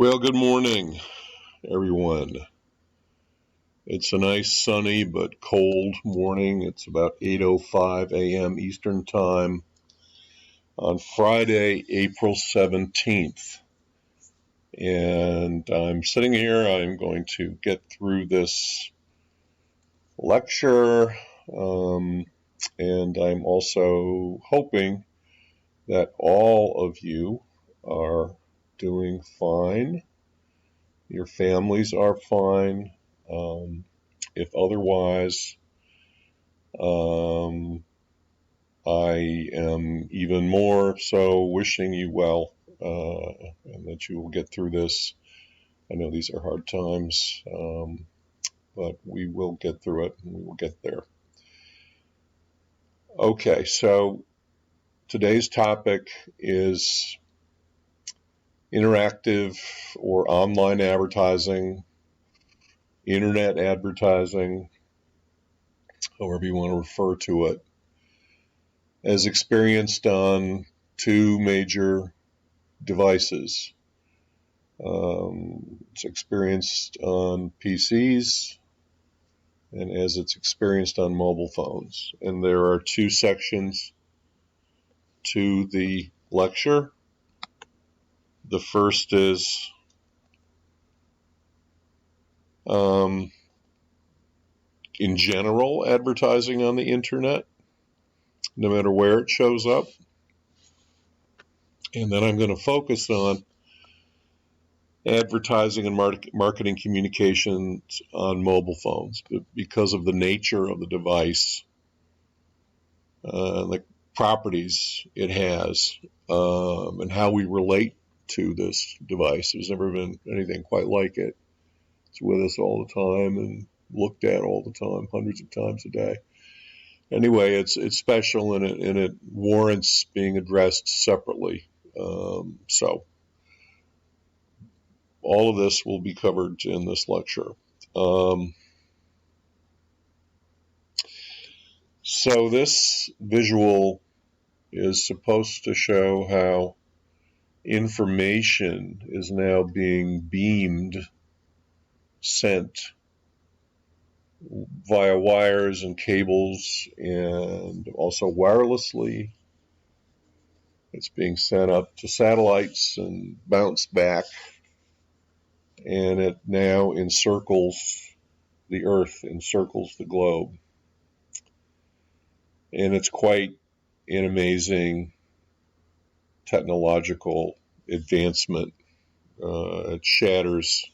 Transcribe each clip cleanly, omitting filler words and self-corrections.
Well, good morning, everyone. It's a nice sunny but cold morning. It's about 8:05 a.m. Eastern Time on Friday, April 17th. And I'm sitting here. I'm going to get through this lecture. And I'm also hoping that all of you are doing fine. Your families are fine. If otherwise, um, I am even more so wishing you well, and that you will get through this. I know these are hard times, but we will get through it and we will get there. Okay, so today's topic is interactive or online advertising, internet advertising, however you want to refer to it, as experienced on two major devices. It's experienced on PCs and as it's experienced on mobile phones. And there are two sections to the lecture. The first is in general advertising on the internet, no matter where it shows up. And then I'm going to focus on advertising and marketing communications on mobile phones, but because of the nature of the device, the properties it has, and how we relate to this device. There's never been anything quite like it. It's with us all the time and looked at all the time, hundreds of times a day. Anyway, it's special and it warrants being addressed separately. So all of this will be covered in this lecture. So this visual is supposed to show how information is now being beamed, sent via wires and cables, and also wirelessly. It's being sent up to satellites and bounced back, and it now encircles the Earth, encircles the globe. And it's quite an amazing technological advancement. It shatters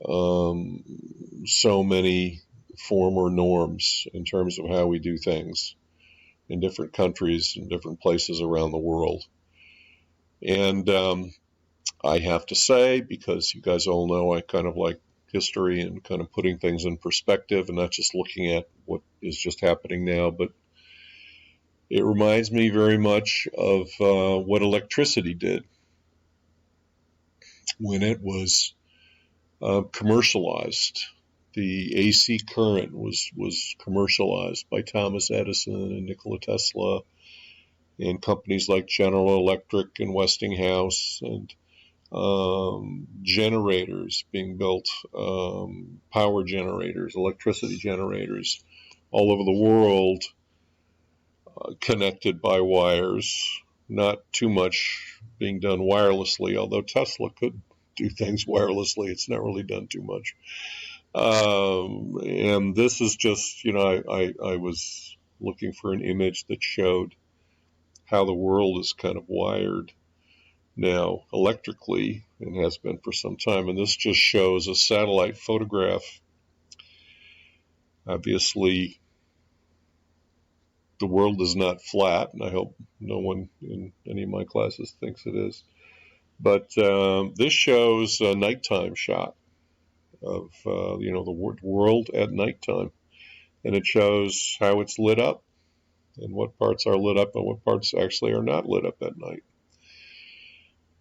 so many former norms in terms of how we do things in different countries and different places around the world. And I have to say, because you guys all know I kind of like history and kind of putting things in perspective and not just looking at what is just happening now, but it reminds me very much of what electricity did when it was commercialized. The AC current was commercialized by Thomas Edison and Nikola Tesla and companies like General Electric and Westinghouse, and generators being built, power generators, electricity generators all over the world, connected by wires. Not too much being done wirelessly, although Tesla could do things wirelessly. It's not really done too much. And this is just, I was looking for an image that showed how the world is kind of wired now electrically and has been for some time. And this just shows a satellite photograph. Obviously, the world is not flat, and I hope no one in any of my classes thinks it is. But this shows a nighttime shot of the world at nighttime, and it shows how it's lit up and what parts are lit up and what parts actually are not lit up at night.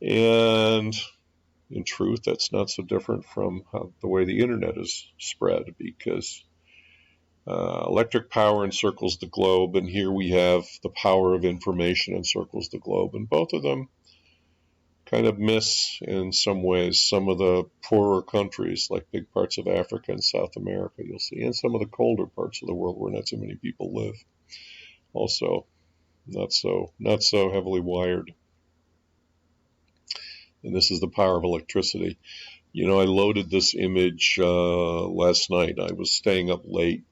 And in truth, that's not so different from the way the internet is spread, because electric power encircles the globe, and here we have the power of information encircles the globe, and both of them kind of miss in some ways some of the poorer countries like big parts of Africa and South America, you'll see, and some of the colder parts of the world where not too many people live. Also, not so heavily wired. And this is the power of electricity. You know, I loaded this image last night. I was staying up late,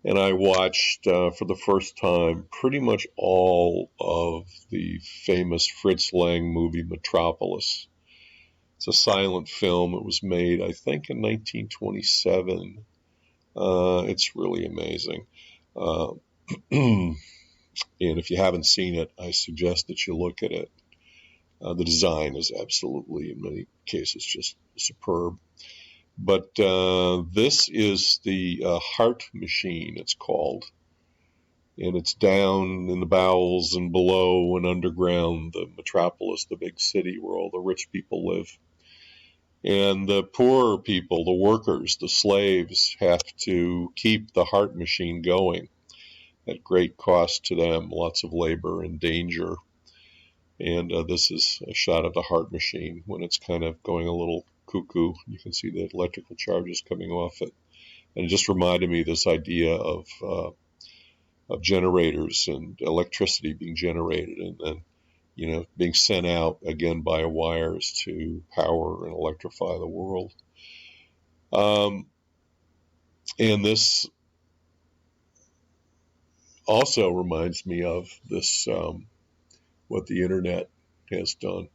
and I watched for the first time pretty much all of the famous Fritz Lang movie Metropolis. It's a silent film. It was made, I think, in 1927. It's really amazing. Uh, and if you haven't seen it, I suggest that you look at it. The design is absolutely, in many cases, just superb. But this is the Heart Machine, it's called. And it's down in the bowels and below and underground, the metropolis, the big city where all the rich people live. And the poorer people, the workers, the slaves, have to keep the Heart Machine going at great cost to them, lots of labor and danger. And this is a shot of the Heart Machine when it's kind of going a little cuckoo. You can see the electrical charges coming off it. And it just reminded me of this idea of generators and electricity being generated and then, being sent out again by wires to power and electrify the world. And this also reminds me of this, what the internet has done,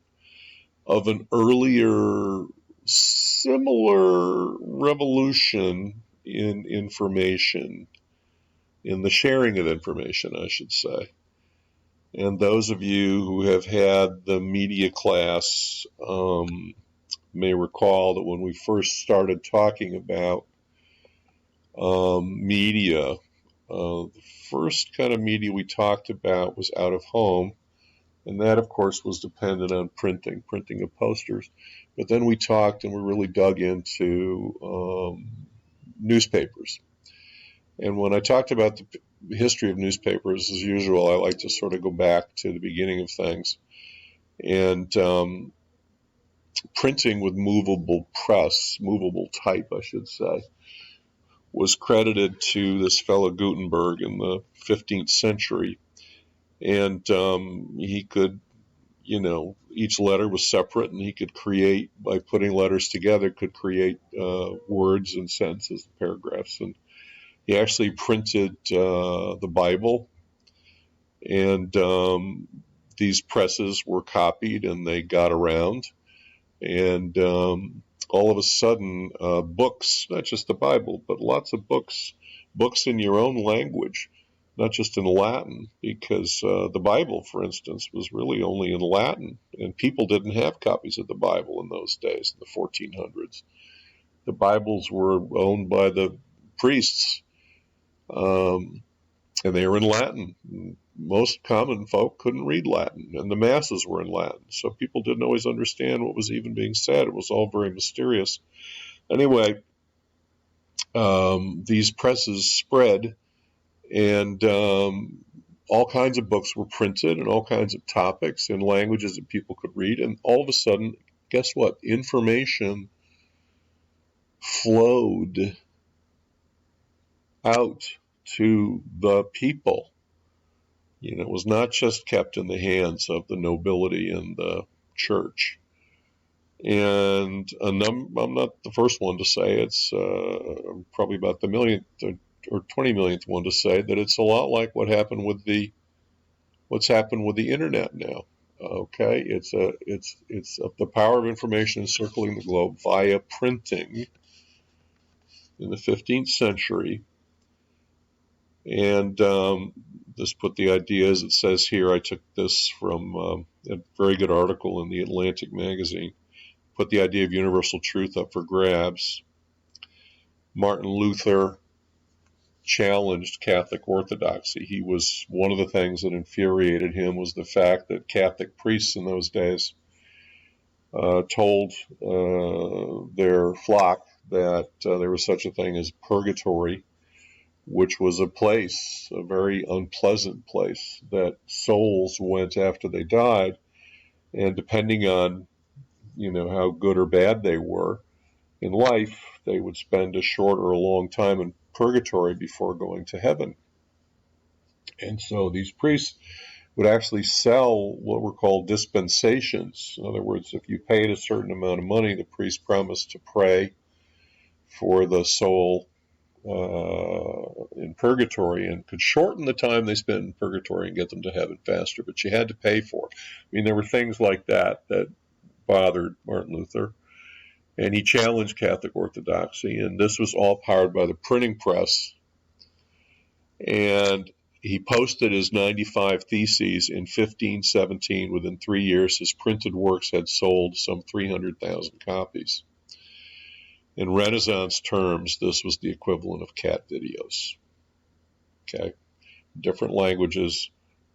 of an earlier similar revolution in information, in the sharing of information, I should say. And those of you who have had the media class may recall that when we first started talking about media, the first kind of media we talked about was out of home. And that, of course, was dependent on printing of posters. But then we talked and we really dug into newspapers. And when I talked about the history of newspapers, as usual, I like to sort of go back to the beginning of things. And printing with movable type, I should say, was credited to this fellow Gutenberg in the 15th century. And he could, each letter was separate, and he could create, by putting letters together, could create words and sentences and paragraphs. And he actually printed the Bible, and these presses were copied and they got around. And all of a sudden, books, not just the Bible, but lots of books in your own language, not just in Latin, because the Bible, for instance, was really only in Latin, and people didn't have copies of the Bible in those days, in the 1400s. The Bibles were owned by the priests, and they were in Latin. Most common folk couldn't read Latin, and the masses were in Latin, so people didn't always understand what was even being said. It was all very mysterious. Anyway, these presses spread, and all kinds of books were printed and all kinds of topics in languages that people could read, and all of a sudden, guess what? Information flowed out to the people. It was not just kept in the hands of the nobility and the church. And I'm not the first one to say, it's probably about the millionth or 20 millionth one to say that it's a lot like what's happened with the internet now. Okay, it's the power of information encircling the globe via printing in the 15th century. And this put the idea, as it says here, I took this from a very good article in the Atlantic magazine, put the idea of universal truth up for grabs. Martin Luther challenged Catholic orthodoxy. He was, one of the things that infuriated him was the fact that Catholic priests in those days told their flock that there was such a thing as purgatory, which was a place, a very unpleasant place, that souls went after they died, And depending on, how good or bad they were in life, they would spend a short or a long time in purgatory before going to heaven. And so these priests would actually sell what were called dispensations. In other words, if you paid a certain amount of money, the priest promised to pray for the soul in purgatory and could shorten the time they spent in purgatory and get them to heaven faster, but you had to pay for it. I mean, there were things like that bothered Martin Luther, and he challenged Catholic orthodoxy, and this was all powered by the printing press. And he posted his 95 Theses in 1517. Within 3 years, his printed works had sold some 300,000 copies. In Renaissance terms, this was the equivalent of cat videos. Okay, different languages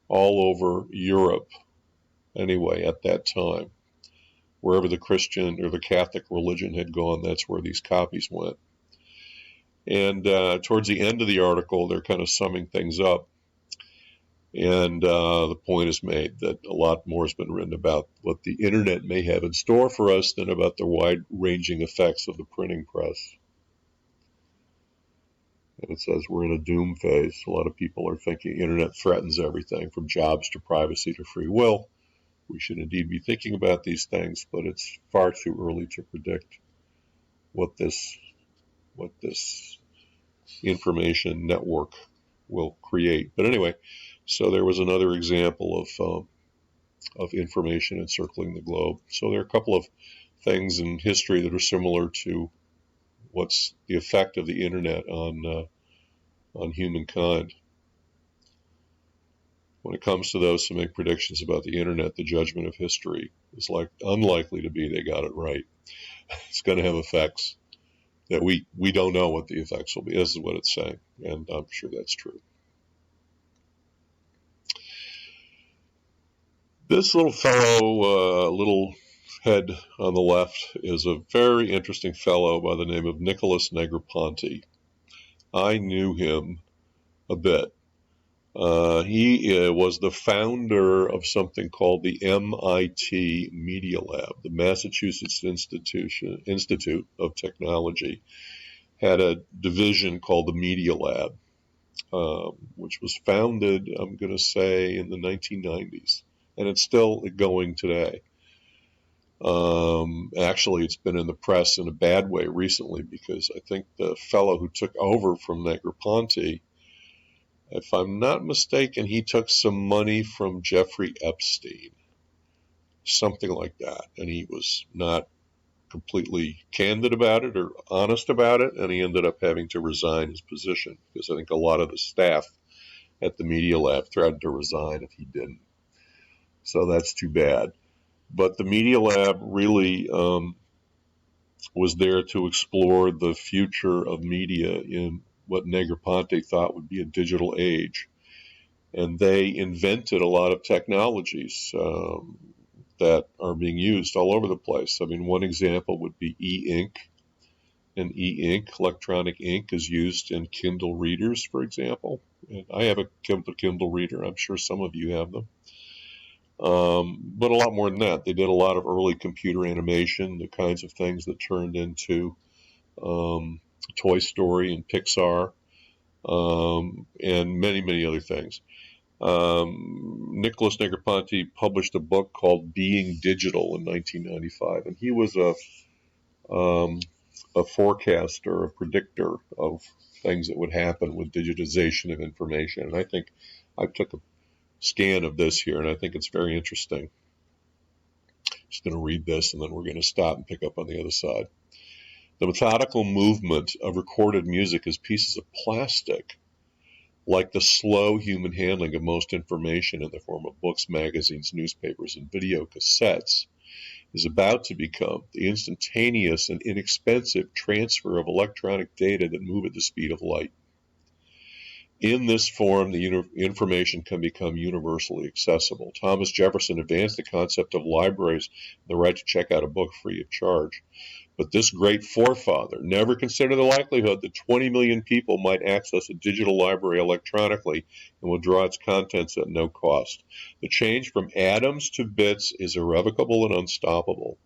all over Europe, anyway, at that time. Wherever the Christian or the Catholic religion had gone, that's where these copies went. And towards the end of the article, they're kind of summing things up. And the point is made that a lot more has been written about what the internet may have in store for us than about the wide-ranging effects of the printing press. And it says we're in a doom phase. A lot of people are thinking the internet threatens everything from jobs to privacy to free will. We should indeed be thinking about these things, but it's far too early to predict what this information network will create. But anyway, so there was another example of information encircling the globe. So there are a couple of things in history that are similar to what's the effect of the internet on humankind. When it comes to those who make predictions about the internet, the judgment of history is unlikely to be they got it right. It's going to have effects that we don't know what the effects will be. This is what it's saying, and I'm sure that's true. This little fellow, little head on the left, is a very interesting fellow by the name of Nicholas Negroponte. I knew him a bit. He was the founder of something called the MIT Media Lab. The Massachusetts Institute of Technology had a division called the Media Lab, which was founded, I'm going to say, in the 1990s. And it's still going today. Actually, it's been in the press in a bad way recently because I think the fellow who took over from Negroponte, if I'm not mistaken, he took some money from Jeffrey Epstein, something like that, and he was not completely candid about it or honest about it, and he ended up having to resign his position because I think a lot of the staff at the Media Lab threatened to resign if he didn't. So that's too bad. But the Media Lab really was there to explore the future of media in what Negroponte thought would be a digital age. And they invented a lot of technologies that are being used all over the place. I mean, one example would be e-ink. And e-ink, electronic ink, is used in Kindle readers, for example. And I have a Kindle reader. I'm sure some of you have them. But a lot more than that. They did a lot of early computer animation, the kinds of things that turned into Toy Story and Pixar, and many, many other things. Nicholas Negroponte published a book called Being Digital in 1995, and he was a forecaster, a predictor of things that would happen with digitization of information. And I think I took a scan of this here, and I think it's very interesting. Just going to read this, and then we're going to stop and pick up on the other side. The methodical movement of recorded music as pieces of plastic, like the slow human handling of most information in the form of books, magazines, newspapers, and video cassettes, is about to become the instantaneous and inexpensive transfer of electronic data that move at the speed of light. In this form, the information can become universally accessible. Thomas Jefferson advanced the concept of libraries, the right to check out a book free of charge. But this great forefather never considered the likelihood that 20 million people might access a digital library electronically and withdraw its contents at no cost. The change from atoms to bits is irrevocable and unstoppable.